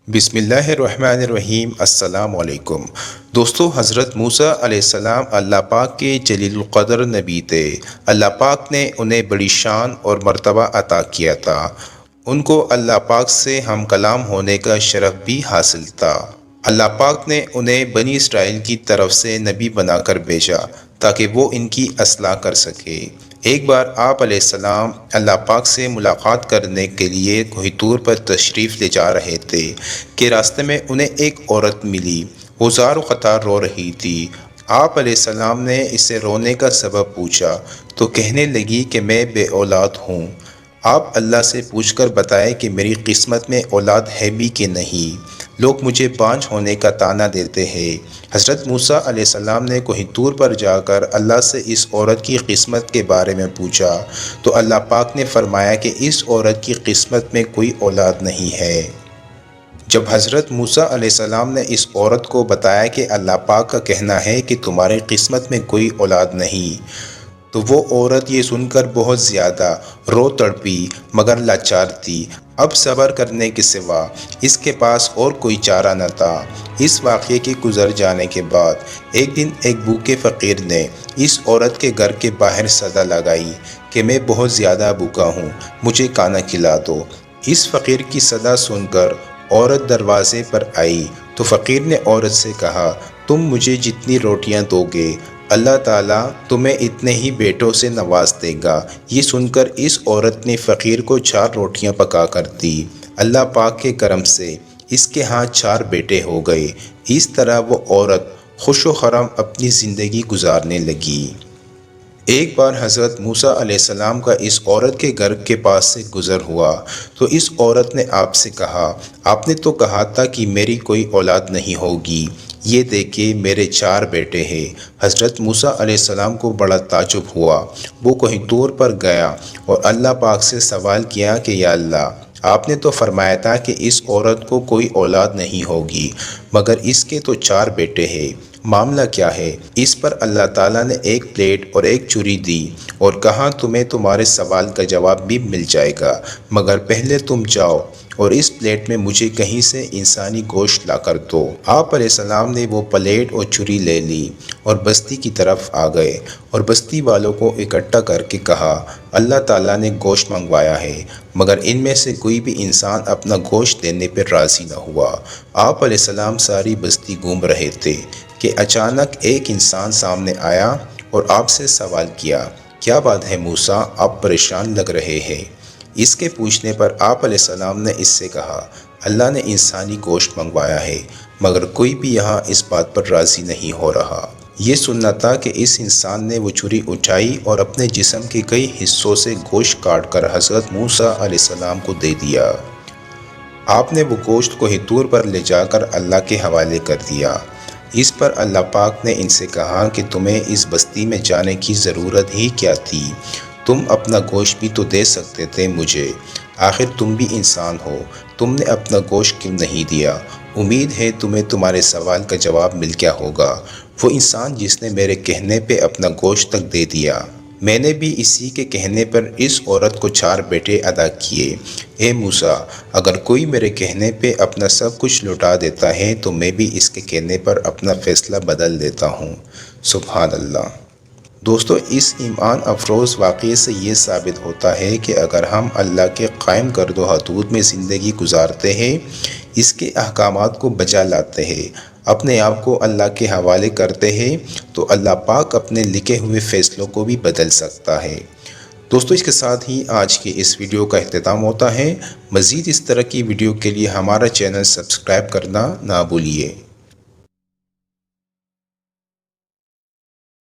بسم اللہ الرحمن الرحیم۔ السلام علیکم دوستو، حضرت موسیٰ علیہ السلام اللہ پاک کے جلیل القدر نبی تھے۔ اللہ پاک نے انہیں بڑی شان اور مرتبہ عطا کیا تھا۔ ان کو اللہ پاک سے ہم کلام ہونے کا شرف بھی حاصل تھا۔ اللہ پاک نے انہیں بنی اسرائیل کی طرف سے نبی بنا کر بھیجا تاکہ وہ ان کی اصلاح کر سکے۔ ایک بار آپ علیہ السلام اللہ پاک سے ملاقات کرنے کے لیے کوہ طور پر تشریف لے جا رہے تھے کہ راستے میں انہیں ایک عورت ملی۔ وہ زار و قطار رو رہی تھی۔ آپ علیہ السلام نے اس سے رونے کا سبب پوچھا تو کہنے لگی کہ میں بے اولاد ہوں۔ آپ اللہ سے پوچھ کر بتائیں کہ میری قسمت میں اولاد ہے بھی کہ نہیں۔ لوگ مجھے بانجھ ہونے کا طعنہ دیتے ہیں۔ حضرت موسیٰ علیہ السلام نے کوہ طور پر جا کر اللہ سے اس عورت کی قسمت کے بارے میں پوچھا تو اللہ پاک نے فرمایا کہ اس عورت کی قسمت میں کوئی اولاد نہیں ہے۔ جب حضرت موسیٰ علیہ السلام نے اس عورت کو بتایا کہ اللہ پاک کا کہنا ہے کہ تمہاری قسمت میں کوئی اولاد نہیں، تو وہ عورت یہ سن کر بہت زیادہ رو تڑپی مگر لاچار تھی۔ اب صبر کرنے کے سوا اس کے پاس اور کوئی چارہ نہ تھا۔ اس واقعے کے گزر جانے کے بعد ایک دن ایک بھوکے فقیر نے اس عورت کے گھر کے باہر صدا لگائی کہ میں بہت زیادہ بھوکا ہوں، مجھے کھانا کھلا دو۔ اس فقیر کی صدا سن کر عورت دروازے پر آئی تو فقیر نے عورت سے کہا، تم مجھے جتنی روٹیاں دو گے اللہ تعالیٰ تمہیں اتنے ہی بیٹوں سے نواز دے گا۔ یہ سن کر اس عورت نے فقیر کو 4 روٹیاں پکا کر دی۔ اللہ پاک کے کرم سے اس کے ہاں 4 بیٹے ہو گئے۔ اس طرح وہ عورت خوش و خرم اپنی زندگی گزارنے لگی۔ ایک بار حضرت موسیٰ علیہ السلام کا اس عورت کے گھر کے پاس سے گزر ہوا تو اس عورت نے آپ سے کہا، آپ نے تو کہا تھا کہ میری کوئی اولاد نہیں ہوگی، یہ دیکھیں میرے 4 بیٹے ہیں۔ حضرت موسیٰ علیہ السلام کو بڑا تعجب ہوا۔ وہ کوہ طور پر گیا اور اللہ پاک سے سوال کیا کہ یا اللہ، آپ نے تو فرمایا تھا کہ اس عورت کو کوئی اولاد نہیں ہوگی مگر اس کے تو 4 بیٹے ہیں، معاملہ کیا ہے؟ اس پر اللہ تعالیٰ نے ایک پلیٹ اور ایک چھری دی اور کہا تمہیں تمہارے سوال کا جواب بھی مل جائے گا، مگر پہلے تم جاؤ اور اس پلیٹ میں مجھے کہیں سے انسانی گوشت لا کر دو۔ آپ علیہ السلام نے وہ پلیٹ اور چھری لے لی اور بستی کی طرف آ گئے اور بستی والوں کو اکٹھا کر کے کہا، اللہ تعالیٰ نے گوشت منگوایا ہے مگر ان میں سے کوئی بھی انسان اپنا گوشت دینے پر راضی نہ ہوا۔ آپ علیہ السلام ساری بستی گھوم رہے تھے کہ اچانک ایک انسان سامنے آیا اور آپ سے سوال کیا، کیا بات ہے موسیٰ، آپ پریشان لگ رہے ہیں؟ اس کے پوچھنے پر آپ علیہ السلام نے اس سے کہا، اللہ نے انسانی گوشت منگوایا ہے مگر کوئی بھی یہاں اس بات پر راضی نہیں ہو رہا۔ یہ سننا تھا کہ اس انسان نے وہ چھری اٹھائی اور اپنے جسم کے کئی حصوں سے گوشت کاٹ کر حضرت موسیٰ علیہ السلام کو دے دیا۔ آپ نے وہ گوشت کوہ طور پر لے جا کر اللہ کے حوالے کر دیا۔ اس پر اللہ پاک نے ان سے کہا کہ تمہیں اس بستی میں جانے کی ضرورت ہی کیا تھی؟ تم اپنا گوشت بھی تو دے سکتے تھے مجھے، آخر تم بھی انسان ہو، تم نے اپنا گوشت کیوں نہیں دیا؟ امید ہے تمہیں تمہارے سوال کا جواب مل گیا ہوگا۔ وہ انسان جس نے میرے کہنے پہ اپنا گوشت تک دے دیا، میں نے بھی اسی کے کہنے پر اس عورت کو 4 بیٹے عطا کیے۔ اے موسیٰ، اگر کوئی میرے کہنے پہ اپنا سب کچھ لوٹا دیتا ہے تو میں بھی اس کے کہنے پر اپنا فیصلہ بدل دیتا ہوں۔ سبحان اللہ۔ دوستو، اس ایمان افروز واقعے سے یہ ثابت ہوتا ہے کہ اگر ہم اللہ کے قائم کردہ حدود میں زندگی گزارتے ہیں، اس کے احکامات کو بجا لاتے ہیں، اپنے آپ کو اللہ کے حوالے کرتے ہیں، تو اللہ پاک اپنے لکھے ہوئے فیصلوں کو بھی بدل سکتا ہے۔ دوستو، اس کے ساتھ ہی آج کی اس ویڈیو کا اختتام ہوتا ہے۔ مزید اس طرح کی ویڈیو کے لیے ہمارا چینل سبسکرائب کرنا نہ بھولیے۔